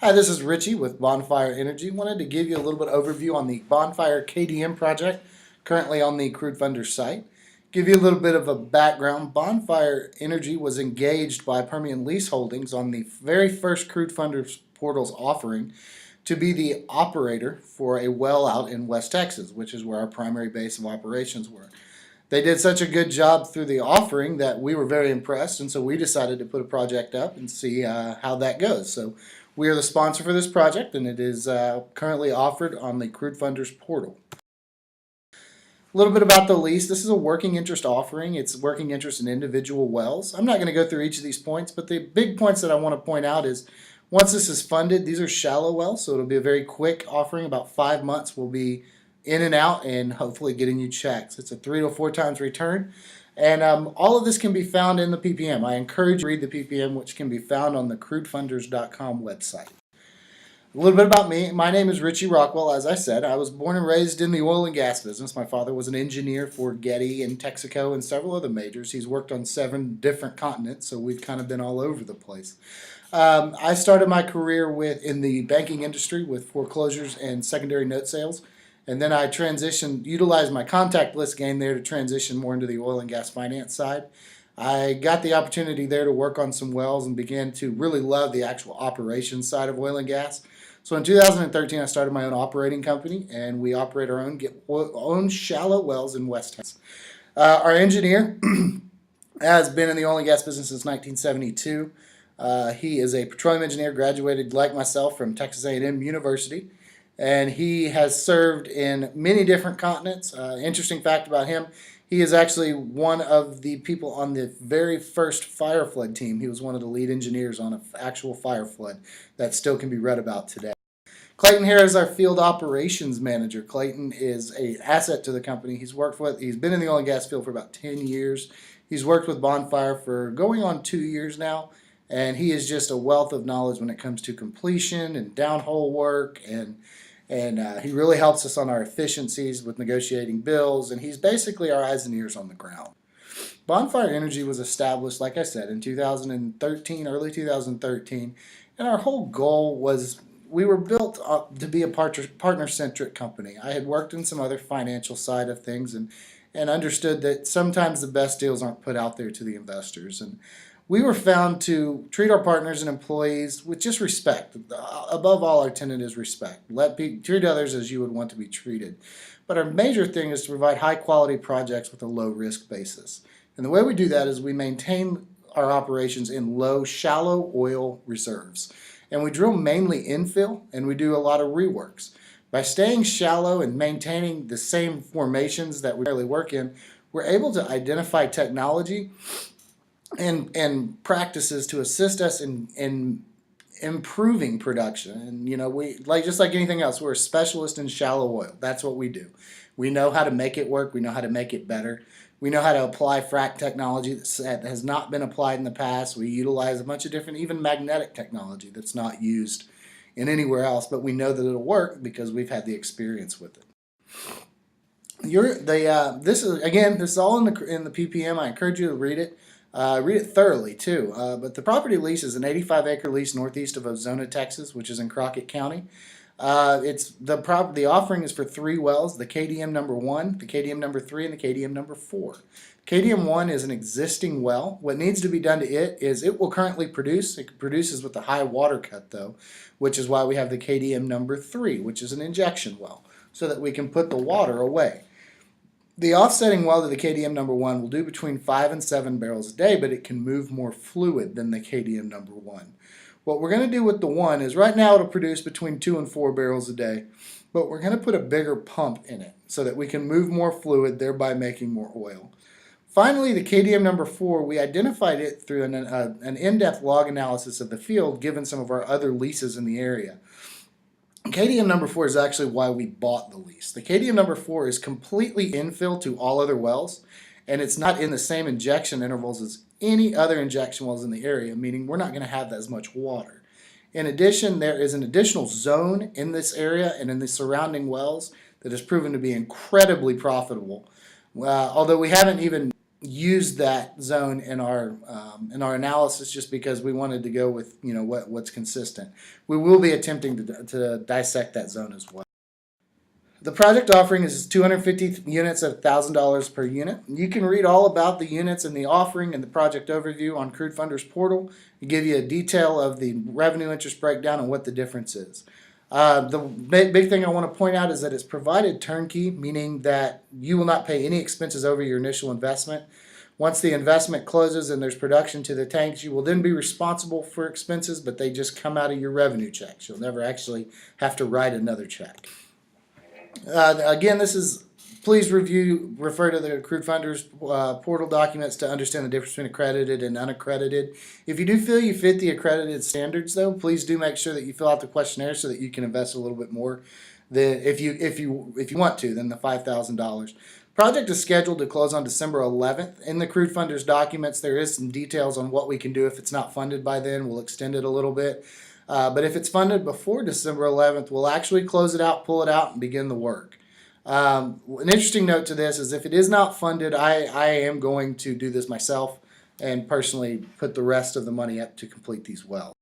Hi, this is Richie with Bonfire Energy. Wanted to give you a little bit of overview on the Bonfire KDM project currently on the Crude Funder site. Give you a little bit of a background. Bonfire Energy was engaged by Permian Lease Holdings on the very first Crude Funder portal's offering to be the operator for a well out in West Texas, which is where our primary base of operations were. They did such a good job through the offering that we were very impressed, and so we decided to put a project up and see how that goes. So we are the sponsor for this project, and it is currently offered on the Crude Funders portal. A little bit about the lease. This is a working interest offering. It's working interest in individual wells. I'm not going to go through each of these points, but the big points that I want to point out is once this is funded, these are shallow wells, so it'll be a very quick offering. About 5 months we'll be in and out and hopefully getting you checks. It's a 3 to 4 times return. And all of this can be found in the PPM. I encourage you to read the PPM, which can be found on the crudefunders.com website. A little bit about me. My name is Richie Rockwell. As I said, I was born and raised in the oil and gas business. My father was an engineer for Getty and Texaco and several other majors. He's worked on 7 different continents, so we've kind of been all over the place. I started my career in the banking industry with foreclosures and secondary note sales. And then I utilized my contact list gain there to transition more into the oil and gas finance side. I got the opportunity there to work on some wells and began to really love the actual operations side of oil and gas. So in 2013, I started my own operating company, and we operate our own shallow wells in West Texas. Our engineer has been in the oil and gas business since 1972. He is a petroleum engineer, graduated like myself from Texas A&M University. And he has served in many different continents. Interesting fact about him, he is actually one of the people on the very first fire flood team. He was one of the lead engineers on an actual fire flood that still can be read about today. Clayton here is our field operations manager. Clayton is an asset to the company. He's been in the oil and gas field for about 10 years. He's worked with Bonfire for going on 2 years now. And he is just a wealth of knowledge when it comes to completion and downhole work, and he really helps us on our efficiencies with negotiating bills, and he's basically our eyes and ears on the ground. Bonfire Energy was established, like I said, in 2013, early 2013, and our whole goal was we were built up to be a partner-centric company. I had worked in some other financial side of things and understood that sometimes the best deals aren't put out there to the investors. And we were found to treat our partners and employees with just respect. Above all, our tenet is respect. Treat others as you would want to be treated. But our major thing is to provide high-quality projects with a low-risk basis. And the way we do that is we maintain our operations in shallow oil reserves. And we drill mainly infill, and we do a lot of reworks. By staying shallow and maintaining the same formations that we rarely work in, we're able to identify technology and practices to assist us in improving production. And we just like anything else, we're a specialist in shallow oil. That's what we do. We know how to make it work. We know how to make it better. We know how to apply frac technology that has not been applied in the past. We utilize a bunch of different, even magnetic technology that's not used in anywhere else, but we know that it'll work because we've had the experience with it. This is all in the PPM. I encourage you to read it. Read it thoroughly too. But the property lease is an 85-acre lease northeast of Ozona, Texas, which is in Crockett County. The offering is for 3 wells: the KDM number 1, the KDM number 3, and the KDM number 4. KDM 1 is an existing well. What needs to be done to it is it will currently produce. It produces with a high water cut though, which is why we have the KDM number 3, which is an injection well, so that we can put the water away. The offsetting well to the KDM number 1 will do between 5 and 7 barrels a day, but it can move more fluid than the KDM number 1. What we're going to do with the 1 is right now it'll produce between 2 and 4 barrels a day, but we're going to put a bigger pump in it so that we can move more fluid, thereby making more oil. Finally, the KDM number 4, we identified it through an in-depth log analysis of the field given some of our other leases in the area. KDM number 4 is actually why we bought the lease. The KDM number 4 is completely infill to all other wells, and it's not in the same injection intervals as any other injection wells in the area, meaning we're not going to have as much water. In addition, there is an additional zone in this area and in the surrounding wells that has proven to be incredibly profitable. Although we haven't even used that zone in our analysis just because we wanted to go with what's consistent. We will be attempting to dissect that zone as well. The project offering is 250 units at $1,000 per unit. You can read all about the units and the offering and the project overview on Crude Funder's portal. We give you a detail of the revenue interest breakdown and what the difference is. The big thing I want to point out is that it's provided turnkey, meaning that you will not pay any expenses over your initial investment. Once the investment closes and there's production to the tanks, you will then be responsible for expenses, but they just come out of your revenue checks. You'll never actually have to write another check. Again, please refer to the Crude Funders portal documents to understand the difference between accredited and unaccredited. If you do feel you fit the accredited standards, though, please do make sure that you fill out the questionnaire so that you can invest a little bit more if you want to than the $5,000. Project is scheduled to close on December 11th. In the Crude Funders documents, there is some details on what we can do if it's not funded by then. We'll extend it a little bit. But if it's funded before December 11th, we'll actually close it out, pull it out, and begin the work. An interesting note to this is if it is not funded, I am going to do this myself and personally put the rest of the money up to complete these wells.